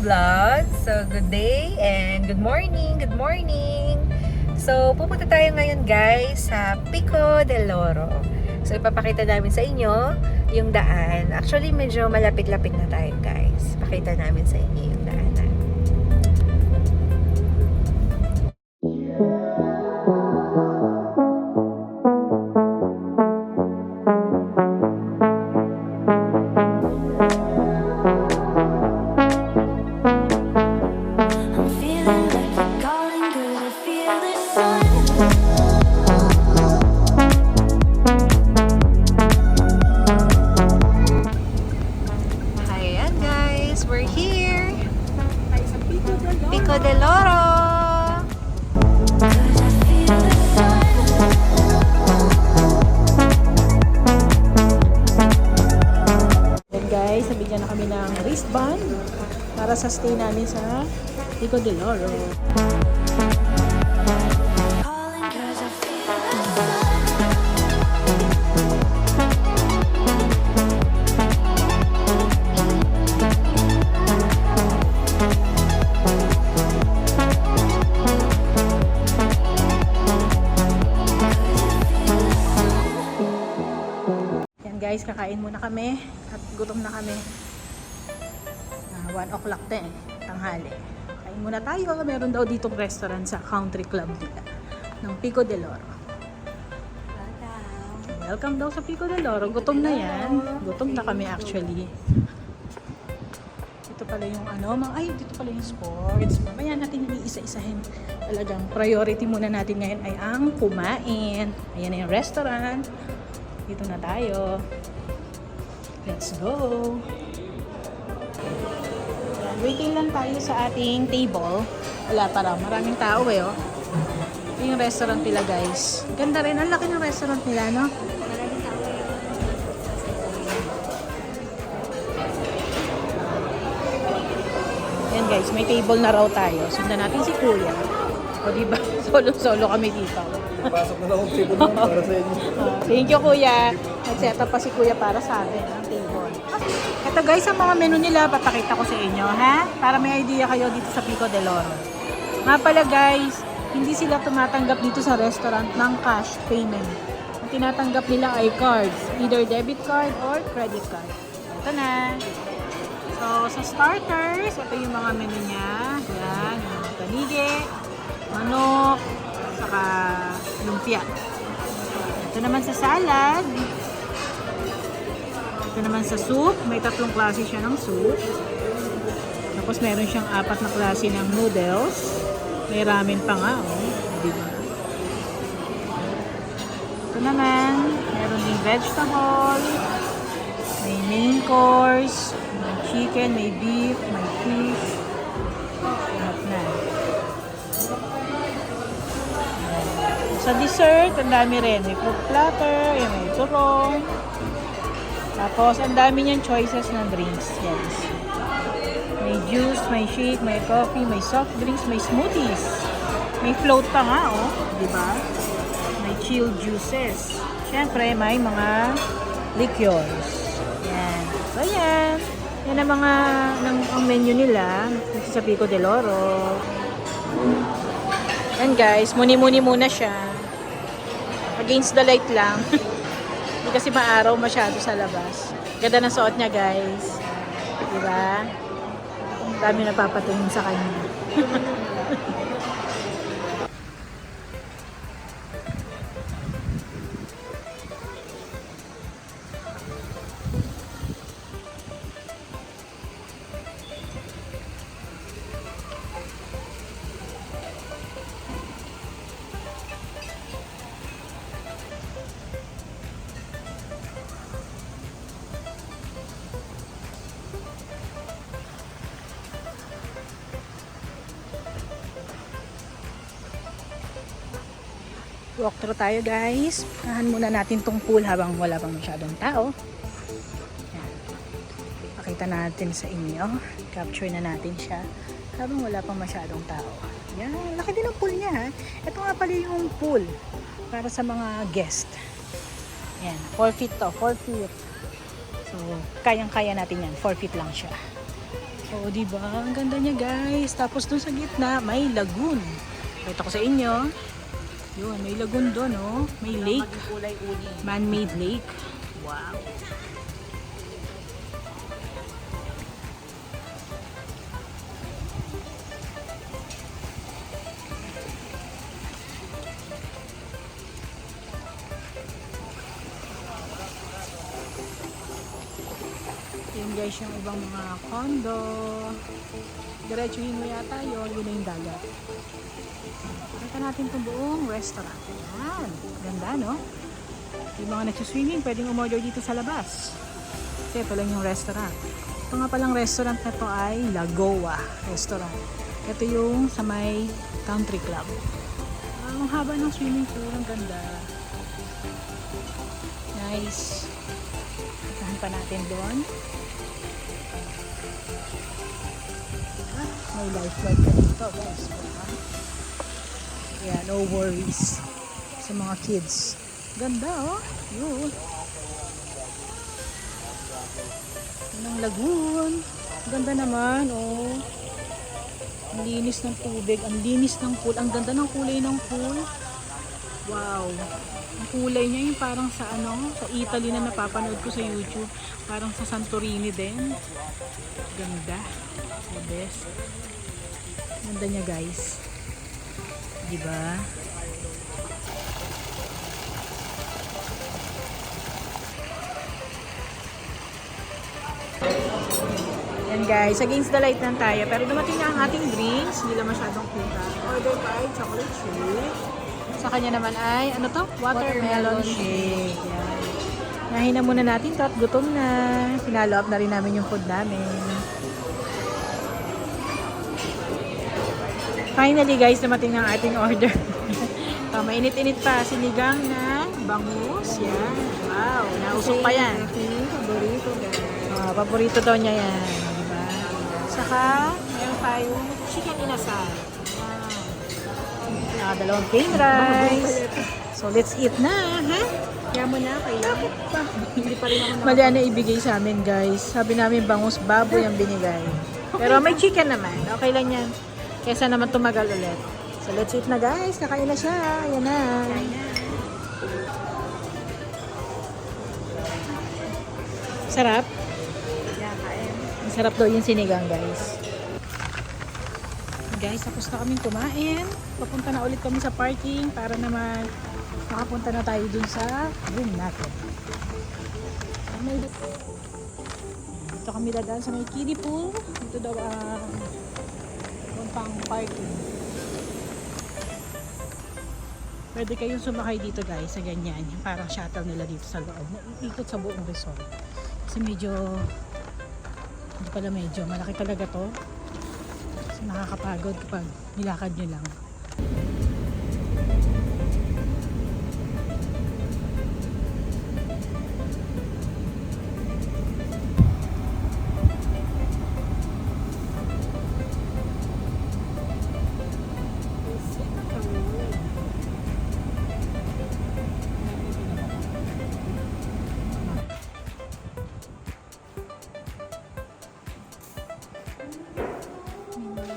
vlog. So, good day and good morning. Good morning. So, pupunta tayo ngayon guys sa Pico del Oro. So, ipapakita namin sa inyo yung daan. Actually, medyo malapit-lapit na tayo guys. Pakita namin sa inyo yung daanan. Pico del Oro. Then guys, nabigyan na kami ng wristband para sa stay namin sa Pico del Oro. Guys, kakain muna kami at gutom na kami. 1 o'clock na tanghali. Kain muna tayo. Meron daw ditong restaurant sa country club nila ng Pico del Oro. Welcome daw sa Pico del Oro. Gutom na yan. Gutom na kami actually. Ito pala yung dito pala yung sports. Mamaya natin iisa-isahin. Talagang priority muna natin ngayon ay ang kumain. Ayan na yung restaurant. Dito na tayo. Let's go! Yan, waiting lang tayo sa ating table. Wala pa raw. Maraming tao oh. Ito yung restaurant nila guys. Ganda rin. Ang laki ng restaurant nila, no? Maraming tao Yan guys, may table na raw tayo. Sundan natin si Kuya. O diba? Solo-solo kami dito. Pasok na lang akong table mo para sa inyo. Thank you, Kuya. Nag-set up pa si Kuya para sa atin ang table. Ito guys, ang mga menu nila, papakita ko sa inyo, ha? Para may idea kayo dito sa Pico del Oro. Nga pala guys, hindi sila tumatanggap dito sa restaurant ng cash payment. Ang tinatanggap nila ay cards, either debit card or credit card. Ito na. So, sa starters, ito yung mga menu niya. Yan, yung tanige, manok, saka lumpia. Ito naman sa salad. Ito naman sa soup. May 3 klase siya ng soup. Tapos meron siyang 4 na klase ng noodles. May ramen pa nga, diba? Ito naman, meron ding vegetable. May main course. May chicken, may beef, may fish. Lahat na. Sa dessert, ang dami rin. May fruit platter, may turong. Tapos, ang dami niyang choices ng drinks. Yes. May juice, may shake, may coffee, may soft drinks, may smoothies. May float pa nga, diba? May chilled juices. Siyempre, may mga liqueurs. Yan. So, yan. Yan ang mga ang menu nila dito sa Pico del Oro. Yan guys, muni-muni muna siya. Against the light lang. Hindi kasi maaraw masyado sa labas. Ganda ng suot niya guys. Diba? Ang dami napapatingin sa kanya. Walk through tayo guys. Ahan muna natin tong pool habang wala pang masyadong tao. Yan. Pakita natin sa inyo. Capture na natin siya habang wala pang masyadong tao. Yan. Laki din ang pool niya ha. Ito nga pala yung pool para sa mga guest. Yan. 4 feet to. 4 feet. So, kayang-kaya natin yan. 4 feet lang siya. Oo, diba? Ang ganda niya, guys. Tapos dun sa gitna, may lagoon. Pakita ko sa inyo. Yun, may lagoon dun, oh. May lake. Man-made lake. Wow. Yun guys, yung ibang mga condo. Diretsuhin mo yata yun, yun na yung dagat. Pakita natin itong buong restaurant. Yan, ganda no? Yung mga nagsiswimming, pwedeng umorder dito sa labas. Kasi ito lang yung restaurant. Ito nga palang restaurant na to ay Lagoa Restaurant. Ito yung sa may country club. Ang haba ng swimming pool, ang ganda. Nice. Itahan pa natin doon. May lifeguard ka dito, guys. Yeah, no worries sa mga kids. Ganda, oh. Yun. Yun ang lagoon. Ganda naman, oh. Ang linis ng tubig, ang linis ng pool. Ang ganda ng kulay ng pool. Wow. Ang kulay niya yung parang sa ano, sa Italy na napapanood ko sa YouTube. Parang sa Santorini din. Ganda. The best. Ganda niya, guys. Diba? Yan guys, against the light lang tayo. Pero dumating na ang ating drinks. Hindi lang masyadong kita. Order pa ay chocolate shake. Sa kanya naman ay, ano to? Watermelon shake. Yan. Nahin na muna natin to at gutom na. Pinalo up na rin namin yung food namin. Finally guys, dumating na ang ating order. Mainit-init pa. Sinigang na bangus. Yan. Wow, nausok pa yan. Paborito guys. Paborito daw niya yan. Diba? Saka, meron tayong chicken inasal. Wow. Dalawang plain rice. So, let's eat na, ha? Kaya mo na, kailangan pa. Hindi pa rin ako Mali na ibigay sa amin, guys. Sabi namin, bangus baboy ang binigay. Pero may chicken naman. Okay lang yan. Kesa naman tumagal ulit. So, let's eat na, guys. Kakain na siya. Ayan na. Sarap. Ang sarap daw yung sinigang, guys. Guys, tapos na kaming kumain. Papunta na ulit kami sa parking para naman makapunta na tayo dun sa room natin. Dito kami dadaan sa may kiddie pool. Dito daw ang pang parking. Pwede kayong sumakay dito guys sa ganyan. Yung parang shuttle nila dito sa loob. Iikot sa buong resort. Kasi medyo hindi pala medyo malaki talaga to. Kasi nakakapagod kapag nilakad nyo lang.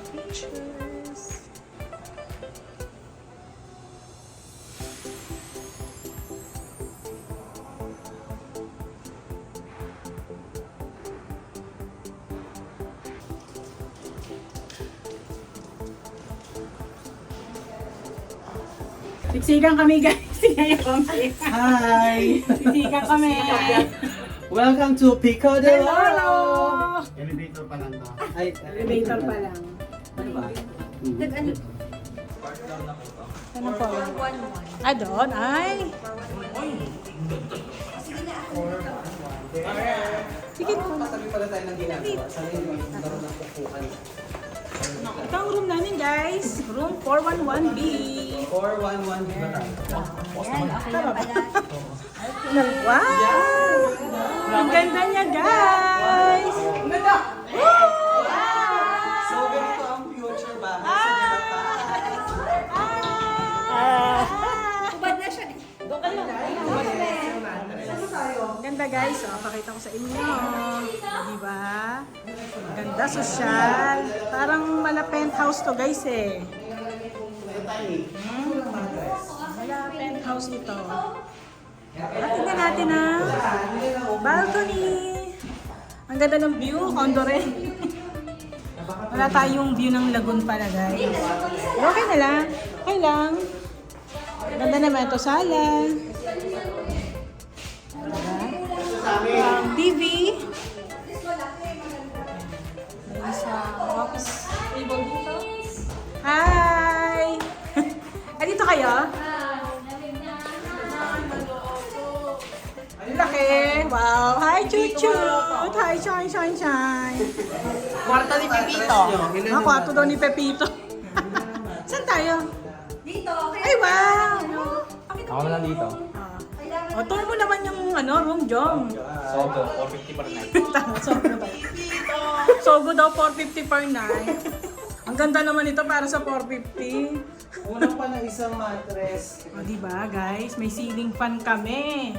Pictures. Siksikan kami guys. Hi! Siksikan kami. Welcome to Pico de Oro! Hello! Elevator pa lang to. Ay, Elevator pa lang. Ano ba? Nag-ano? Ano po? Ah, doon? Ay! Sige po. Patabi pala tayo ng ginagawa. Sana yung laro ng pupukan. Ito ang room namin guys. Room 411B. 411 ba tayo? Tama ba? Wow! Ang ganda niya guys! So, ganito ang future bahay sa Delapan. Ubad na siya. Doon ka lang. Ganda guys, pakita ko sa inyo. Diba? Ganda, sosyal. Parang mala penthouse to guys eh. Mala penthouse ito. At tingnan natin ang balcony. Ang ganda ng view, condo rin. Wala tayong view ng lagoon pala guys. Pero okay na lang. Okay lang. Ganda naman ito, sala. TV. May sa office table dito. Hi! Dito kayo? Ang laki. Wow. Hi, Chuchut. Hi, Shine. Kwarto ni Pepito. Ang kwarto daw ni Pepito. Saan tayo? Dito, Ay, wow! Ako na lang dito. O, tour mo naman yung room, Jong. Sogo, 450 per night. Tama, Sogo daw. Sogo daw, 450 per night. Ang ganda naman ito para sa 450. Unang pa ng isang mattress. O, diba, guys? May ceiling fan kami.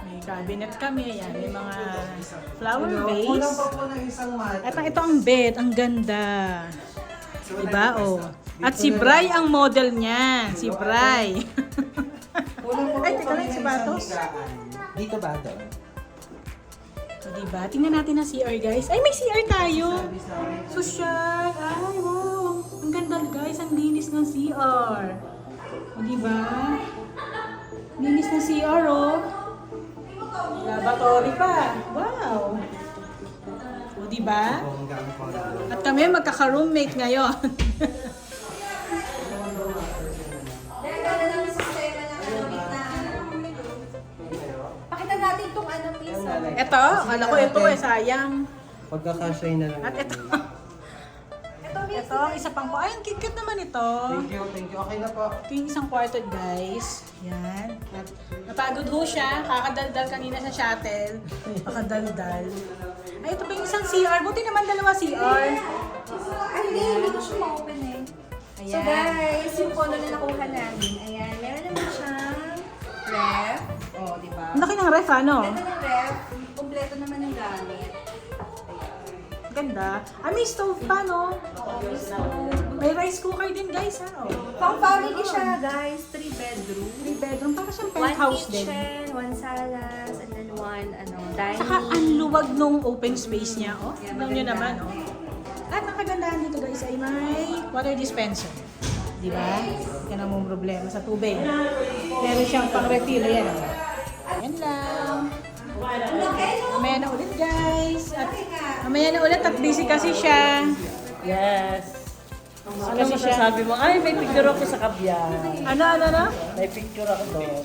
May cabinet kami. Ayan, may mga flower Unang vase. pa po ng isang mattress. Ito ang bed. Ang ganda. Diba, oh. At si Bray ang model niya. Si Bray. Ay, teka lang, si Batos. Dito ba doon? So, diba? Tingnan natin ang CR, guys. Ay, may CR tayo. Social. Ay, wow. Ang ganda, guys. Ang linis ng CR. O, diba? Linis ng CR, oh. Lavatory pa. Wow. O, diba? At kami magkaka-roommate ngayon. Pakita natin itong ano, piso. Ito, akala ko ito eh, sayang. Pagkakasya na lang. At ito. Ito, isa pang ay, ang cute naman ito. Thank you. Okay na po. Ito yung isang kwarto, guys. Yan. At napagod ho siya. Kakadaldal kanina sa shuttle. Kakadaldal. Ay, ito ba yung isang CR? Buti naman dalawa CR. Ay, hindi ko siya ma-open eh. So Ayan. guys, yung photo na nakuha namin, ayan, meron naman siyang ref. Oh, di ba? Ang laki ng ref, ano? Ganda ng ref, kompleto naman ng gamit. Ganda. Ah, may stove pa, no? May rice cooker din, guys, ha? Oh. Pang family siya, guys. 3 bedroom. 3 bedroom, para siyang 1 penthouse din. kitchen, 1 salas, and then 1 dining. Saka ang luwag nung open space niya, oh. Yeah, Tignan nyo maganda. naman, oh. At ang kagandahan dito, guys, ay may water dispenser. Di ba? Yan ang mong problema sa tubig. Meron siyang pang-refill, yan, oh. Yan lang. Mamaya na ulit, guys. At mamaya na ulit at busy kasi siya. Yes. Ano Kasi siya. masasabi mo? Ay, may picture ako sa kabyan. Ano? May picture ako doon.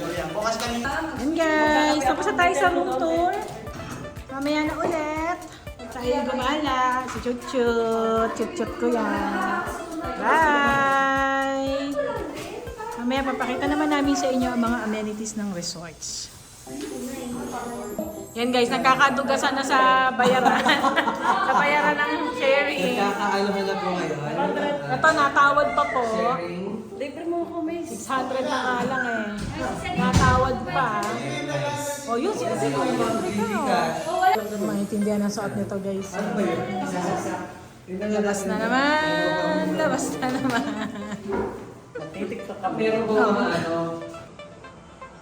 Yan, guys. Tapos na tayo sa room tour. Mamaya na ulit. Huwag tayo gumala. Si Chut-Chut. Chut-Chut ko yan. Bye! Mamaya papakita naman namin sa inyo ang mga amenities ng resorts. Yan guys, nagkakadugasan na sa bayaran. Sa bayaran ng sharing. Nagkakaalaman na po ngayon. Ito, natawad pa po. Sharing. Libre mo ako, miss. 600 na nga lang eh. Natawad pa. O yun, sinabi ko. Maintindihan ang suot nito guys. Labas na naman. Labas na naman. Titiktok kami. Meron po ano.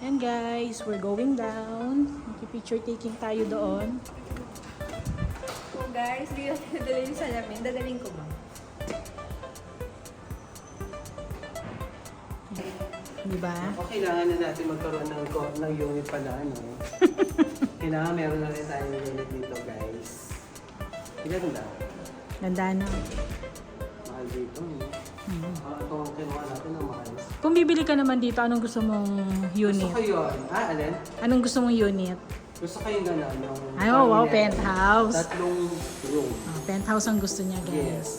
And guys, we're going down. Picture taking tayo doon. So guys, hindi natin nadala yung salamin. Dadaling ko ba? Di ba? O kailangan na natin magkaroon ng unit pala, ano? Kailangan meron na rin tayong unit dito, guys. Ilan na? Ganda na. Mahal dito, no? Ito ang kinuha natin ng mahal. Kung bibili ka naman dito, anong gusto mong Gusto unit? ko yun. Alin? Anong gusto mong unit? Gusto ko yung gano'n. Yung Ay, oh, wow, cabinet. penthouse. Tatlong room. Oh, penthouse ang gusto niya, guys. Yes.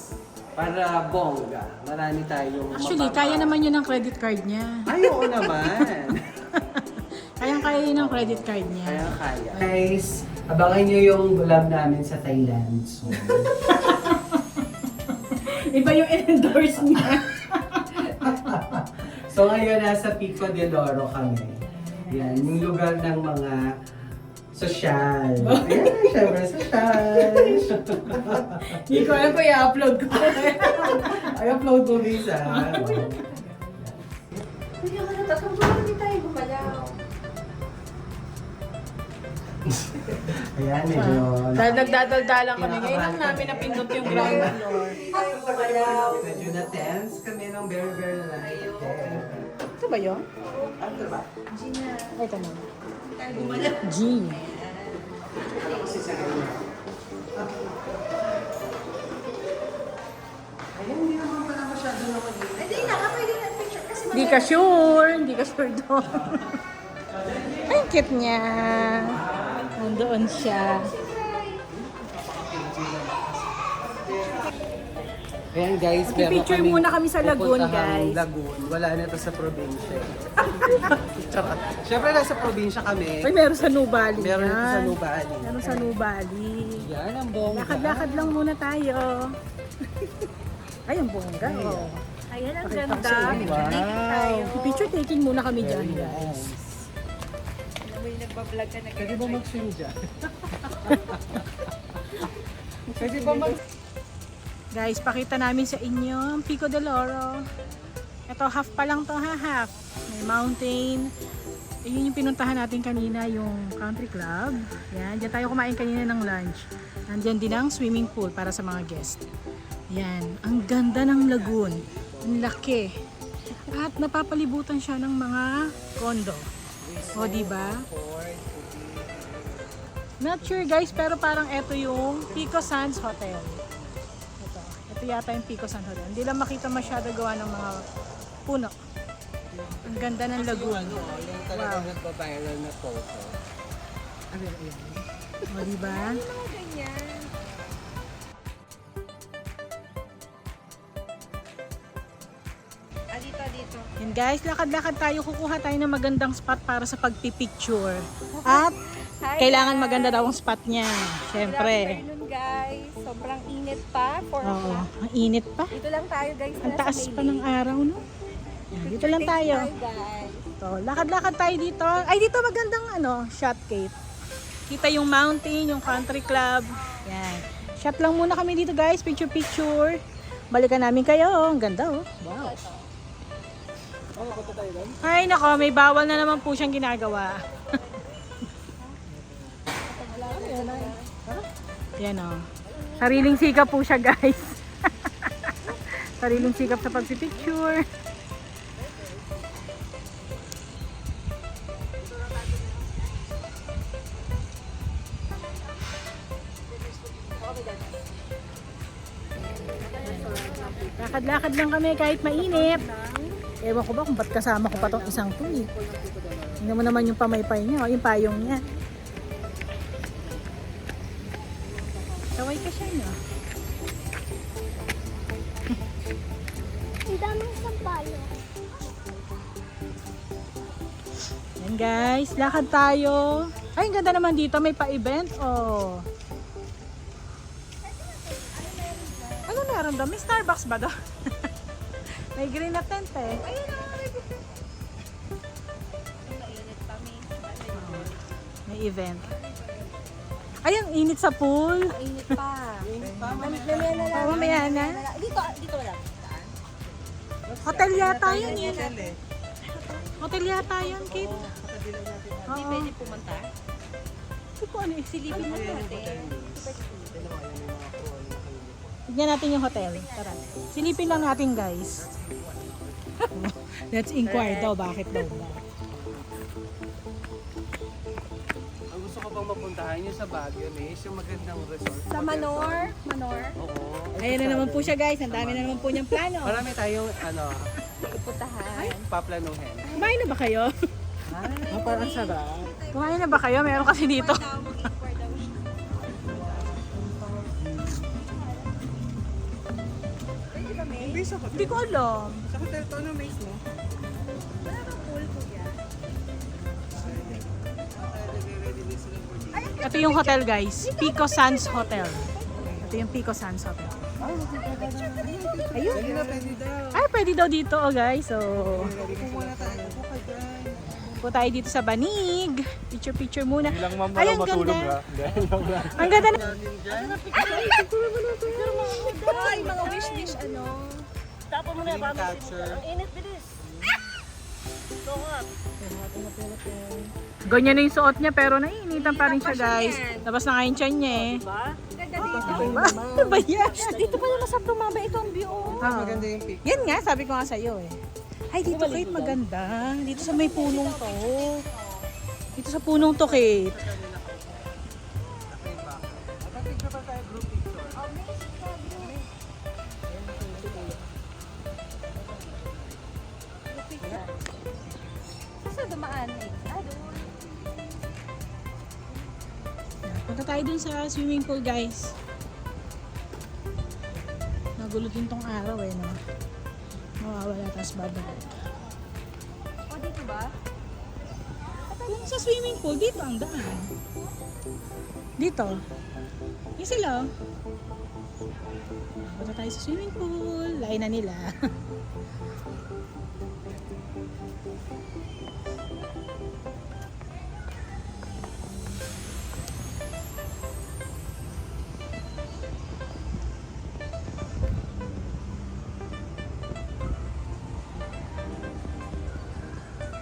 Para bongga. Marami tayong Actually, kaya naman yun ang credit card niya. Ay, oo naman. Kaya yun ang credit card niya. Kaya. Guys, abangan nyo yung lab namin sa Thailand. So, Iba yung endorse niya. so ngayon nasa Pico de Loro kami. Yan, yung lugar ng mga Social. Ayan, syempre, social. Hindi ko alam kung i-upload ko. Ay, upload mo, Lisa. Hindi ako natatampo. Hindi tayo gumalaw. Ayan, medyo... Dahil nagdadaldalan kami. Ngayon lang namin napindot yung ground floor. Medyo na-tense kami ng very, very light. Ito ba yun? Ano ba? Ay, ito na. G. Ayan, hindi naman pala masyado naman yun. Hindi na, pwede na picture. Kasi Hindi ka sure. Hindi ka sure doon. Ay, cute niya. Nandoon siya. Ayan guys, Picture muna kami sa Lagoon, guys. Lagoon. Wala na to sa probinsya. Charot. Siyempre nasa probinsya kami. Ay, meron sa Nubali. Meron ito sa yan. Nubali. Meron sa Nubali. Yan ang bongga. Lakad-lakad lang muna tayo. Ay, ang bongga. Oh. ayan ang Pakita ko ganda. sa inyo. Picture taking tayo. Picture taking muna kami dyan, guys. Alam mo yung nagbablog ka na Pwede ba mag-swim dyan? Pwede ba mag... Guys, pakita namin sa inyo ang Pico del Oro. Ito, half pa lang to ha, half. May mountain. Yun yung pinuntahan natin kanina, yung country club. Yan, dyan tayo kumain kanina ng lunch. Nandyan din ang swimming pool para sa mga guest. Yan, ang ganda ng lagoon. Ang laki. At napapalibutan siya ng mga condo. O, diba? Not sure guys, pero parang ito yung Pico Sands Hotel. Ito yata yung Pico Sands Hotel. Hindi lang makita masyado gawa ng mga puno. Ang ganda ng lagoon. Yung talagang nagpa-viral na photo. O, diba? ganyan. Dito. Yan guys, lakad-lakad tayo. Kukuha tayo ng magandang spot para sa pagpipicture. At Hi, kailangan guys. maganda daw ang spot niya. Good Siyempre. afternoon, guys. Sobrang init pa. 4 Oo, o'clock. ang init pa. Dito lang tayo, guys. Ang nasa taas pa Maylay. ng araw, no? Yan, dito lang tayo. Guys. So, lakad-lakad tayo dito. Ay, dito magandang shot gate. Kita yung mountain, yung country club. Yan. Shot lang muna kami dito, guys. Picture-picture. Balikan namin kayo. Ang ganda, oh. Wow. Ay, nako. May bawal na naman po siyang ginagawa. Yan, oh. Sariling sikap po siya, guys. Sariling sikap sa pagpipicture. Lakad-lakad lang kami kahit mainit. Ewan ko ba kung ba't kasama ko pa tong isang to eh. Tingnan mo naman yung pamaypay niya, yung payong niya. Kaway ka siya, no? Ang daming sampalo. Yan guys, lakad tayo. Ay, ang ganda naman dito, may pa-event. Oh. Ano meron doon? May Starbucks ba doon? May green na tent eh. Ayun na, mainit pa. May event. Ay, ang init sa pool. Mainit pa. Mamaya na lang. Oo, mamaya na. Dito lang. Hotel yata yun eh. Hotel yata yun, Kate. Hindi Oo. pwede pumunta. Hindi ko ano, Silipin mo natin. tignan natin yung hotel. Tara. Silipin lang natin, guys. Let's inquire daw, bakit daw ba? Ang gusto ko pang mapuntahan yung sa Baguio, Miss, yung magandang resort. Sa Manor. Oo. Ayan na naman po siya, guys. Ang dami na naman po niyang plano. Marami tayong, Putahan. paplanuhin. Kumain na ba kayo? Parang sarap. Kumain na ba kayo? Meron kasi dito. Hindi sa hotel. Hindi ko alam. Sa hotel to, ano, Miss, no? Ito yung hotel, guys. Pico Sands Hotel. Ito yung Pico Sands Hotel. Ayun. Pwede na, pwede daw. Ay, pwede daw dito, oh, guys. So, Pwede muna tayo. Buka dyan. Po tayo dito sa Banig. Picture muna. Ilang ma'am Ay, ang matulog ganda. ha? Dahil lang lang. Ang ganda na. Ay, mga wish ano. Tapos mo na yung bago. Ang init, bilis. Ganyan na yung suot niya pero naiinitan pa rin siya guys. Labas na nga yung tiyan niya eh. Diba? Ganda dito. Ano ba yan? Dito pala masarap tumaba ito ang view. Oo. Maganda yung pic. Yan nga, sabi ko nga sa'yo eh. Ay, dito Kate, maganda. Dito sa may punong to. Dito sa punong to, Kate. Picture pa tayo, group picture. Saan dumaan eh? Ah, doon. Punta tayo dun sa swimming pool, guys. Nagulo din tong araw eh, no? Mawawala, tapos babalik. O, dito ba? Kung sa swimming pool, dito ang daan. Dito. Yung sila, oh. Punta tayo sa swimming pool. Lain na nila.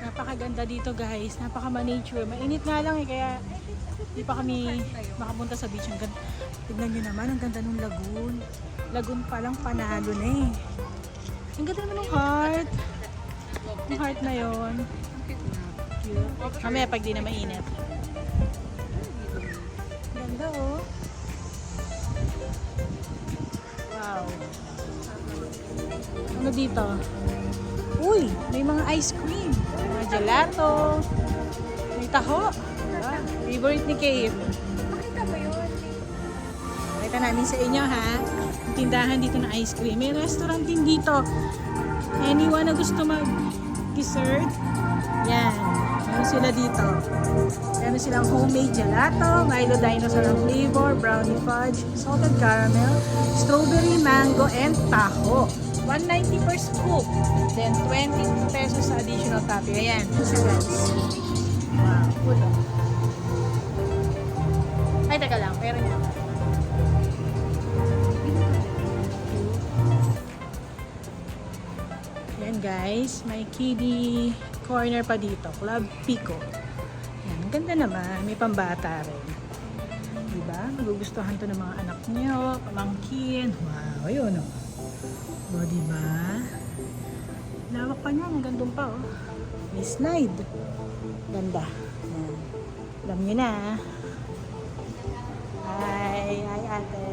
Napakaganda dito guys, napaka-nature. Mainit nga lang eh, kaya di pa kami makapunta sa beach. Ang ganda. Tignan nyo naman, ang ganda ng lagoon. Lagoon pa lang panalo na eh. Ang ganda naman ng heart. Yung heart na yon. Cute. Mamaya pag di na mainit. Ganda oh. Wow. Ano dito? Uy, may mga ice cream. May mga gelato. May taho. Ah, favorite ni Kate. Makita mo yun? Pakita namin sa inyo ha. Ang tindahan dito ng ice cream. May restaurant din dito. Anyone na gusto mag-dessert, yan. Meron sila dito. Meron silang homemade gelato, Milo dinosaur ang flavor, brownie fudge, salted caramel, strawberry, mango, and taho. 190 per scoop. Then 20 pesos sa additional topping. Ayan. Siya guys. Wow. Pulo. Ay, teka lang. Pero nyo. Ayan guys. May kiddie corner pa dito. Club Pico. Ayan. Ang ganda naman. May pambata rin. Diba? Magugustuhan to ng mga anak nyo. Pamangkin. Wow. Ayun o. O, diba? Lawak pa niya. Ang gandong pa oh. May slide. Ganda. Ayan. Alam nyo na. Hi ate.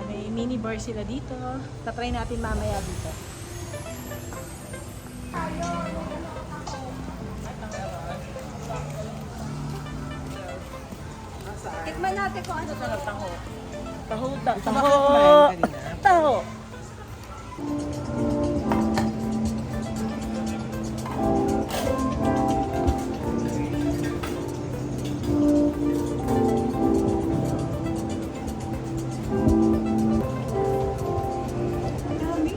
May mini bar sila dito. Tatry natin mamaya dito. Tikman natin kung ano to. Taho. Taho. Kumain kanina. Taho. Dami.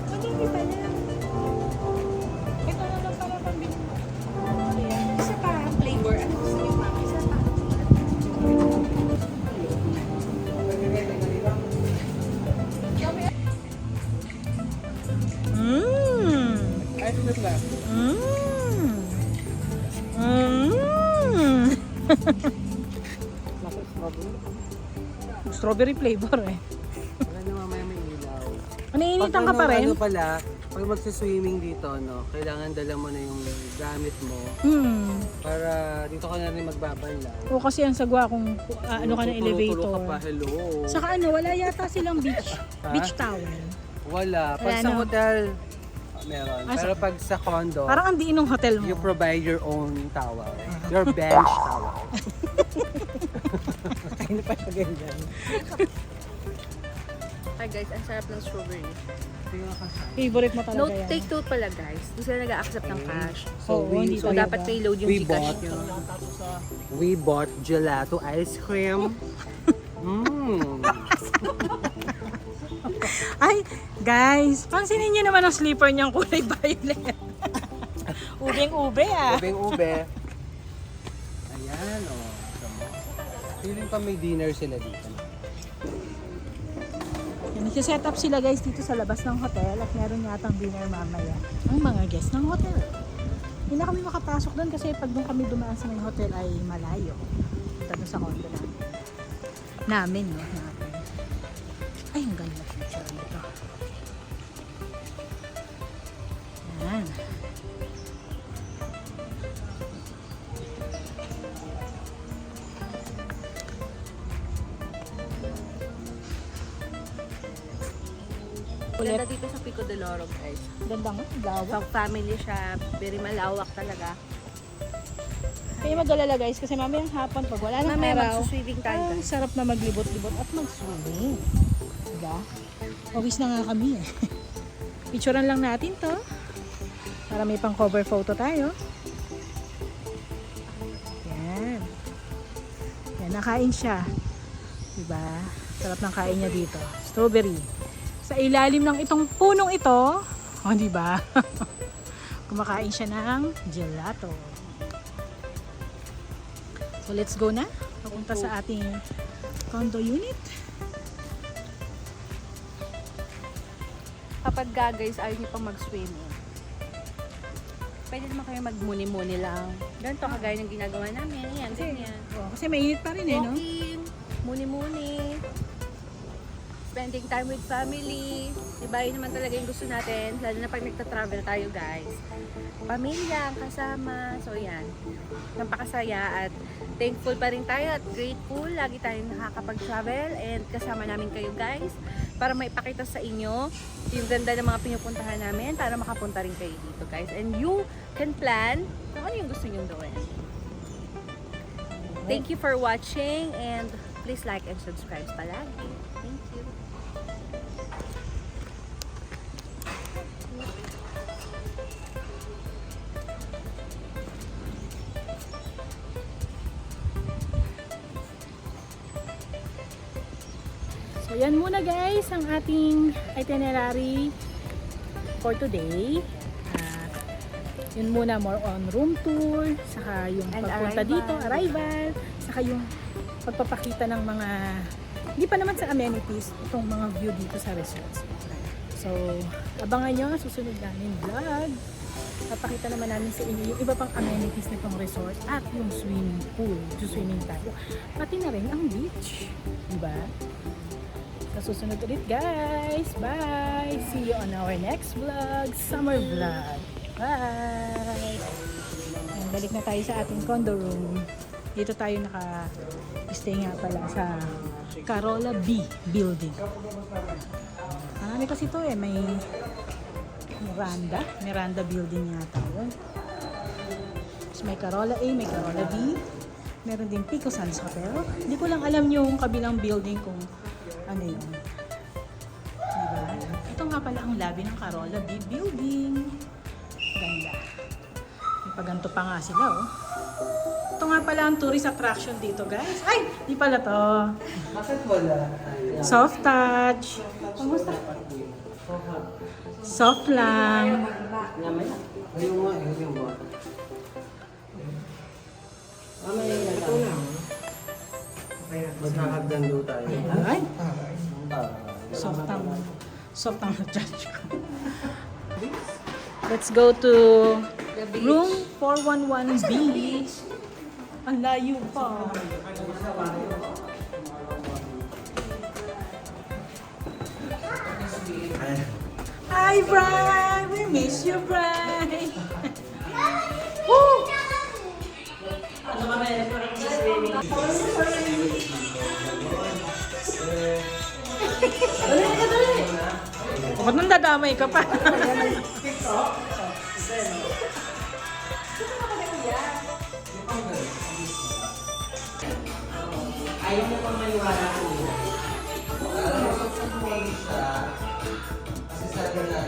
Madami pala. Ito na lang pala pambili. Ayan. Isa pa flavor. Ano gusto niyo ma'am? Isa pa. Mmm. Ay, ito na. Mmm. Mmm. Strawberry flavor eh. Wala na mamaya may ilaw. Iniinitan ka pa rin? Ano pala, pag magsiswimming dito, no, kailangan dala mo na yung gamit mo Hmm. para dito ka na rin magbabanlaw. O kasi ang sagwa kung ano ka ng Turo-turo ka elevator. pa, hello. Saka ano, wala yata silang beach Ha? beach towel. Wala. Pag Wala sa na. hotel, meron. Ah, Pero pag sa condo, Parang ang diin ng hotel mo. you provide your own towel. Your bench towel. Ano pa siya ganyan? Ay guys, ang sarap ng strawberry. Tingnan ka siya. Favorite mo talaga Note, yan. take note pala guys. Hindi sila nag-a-accept ng cash. Oo, hindi So, talaga. dapat may load yung We Gcash bought. nyo. We bought gelato ice cream. Mmm. Ay, guys, pansinin niyo naman ang slipper niyang kulay violet. Ubeng-ube ah. Ubeng-ube. Ayan, oh. Feeling pa may dinner sila dito. Nag-set up sila guys dito sa labas ng hotel at meron yatang dinner mamaya ang mga guests ng hotel. Hindi na kami makapasok doon kasi pag doon kami dumaan sa may hotel ay malayo. Punta doon sa condo namin. Namin, no? Namin. Ay, ang ganda picture nito. Yan. Ganda dito sa Pico del Oro, guys. Ganda nga, lawak. Pag family siya, very malawak talaga. Kaya mag-alala guys kasi mamayang hapon pag wala ng Mamaya araw, magsuswimming tayo, ang guys. sarap na maglibot-libot at mag-swimming. Diba? Pawis na nga kami eh. Picturean lang natin to. Para may pang cover photo tayo. Yan. Yan, nakain siya. Diba? Sarap ng kain niya dito. Strawberry. Sa ilalim ng itong punong ito, oh, diba? Kumakain siya ng gelato. So let's go na. Papunta sa ating condo unit. Kapag guys, ayaw niyo pang mag-swimming, pwede naman kayo magmuni-muni lang. Ganito, kagaya ng ginagawa namin. Yan, ganyan. Oh, kasi mainit pa rin eh, no? Walking, muni-muni, spending time with family. Diba, yun naman talaga yung gusto natin. Lalo na pag nagta-travel tayo, guys. Pamilya, ang kasama. So, yan. Napakasaya at thankful pa rin tayo at grateful. Lagi tayong nakakapag-travel and kasama namin kayo, guys. Para maipakita sa inyo yung ganda ng mga pinupuntahan namin para makapunta rin kayo dito, guys. And you can plan kung ano yung gusto nyong gawin. Thank you for watching and please like and subscribe palagi. Thank you. So yan muna guys ang ating itinerary for today. Yun muna, more on room tour, saka yung And pagpunta arrival. dito, arrival, saka yung pagpapakita ng mga, hindi pa naman sa amenities, itong mga view dito sa resorts. So, abangan nyo ang susunod namin vlog. Papakita naman namin sa inyo yung iba pang amenities nitong resort at yung swimming pool. Swimming tayo. Pati na rin ang beach. Diba? Sa susunod ulit guys. Bye! See you on our next vlog. Summer vlog. Bye! Ayan, balik na tayo sa ating condo room. Dito tayo naka-stay nga pala sa Carola B building. Marami kasi to eh. May Miranda building yata yun. Tapos may Carola A, may Carola B. Meron din Pico Sands Hotel. Hindi ko lang alam yung kabilang building kung ano yun. Diba? Ito nga pala ang lobby ng Carola B building. Ganda. May paganto pa nga sila oh. Ito nga pala ang tourist attraction dito guys. Ay! Di pala to. Bakit wala? Soft touch. Kamusta? Soft lang. Ayun nga, yung ba? Ito lang. Maghahagdan daw tayo. Ay! Ah, Soft ang judge ko. Let's go to room 411B. Ang layo pa. Hi, Brian! We miss you, Brian! Woo! Ba't nang dadamay ka pa? ayaw mo pang maniwala ko. Kasi sabi na,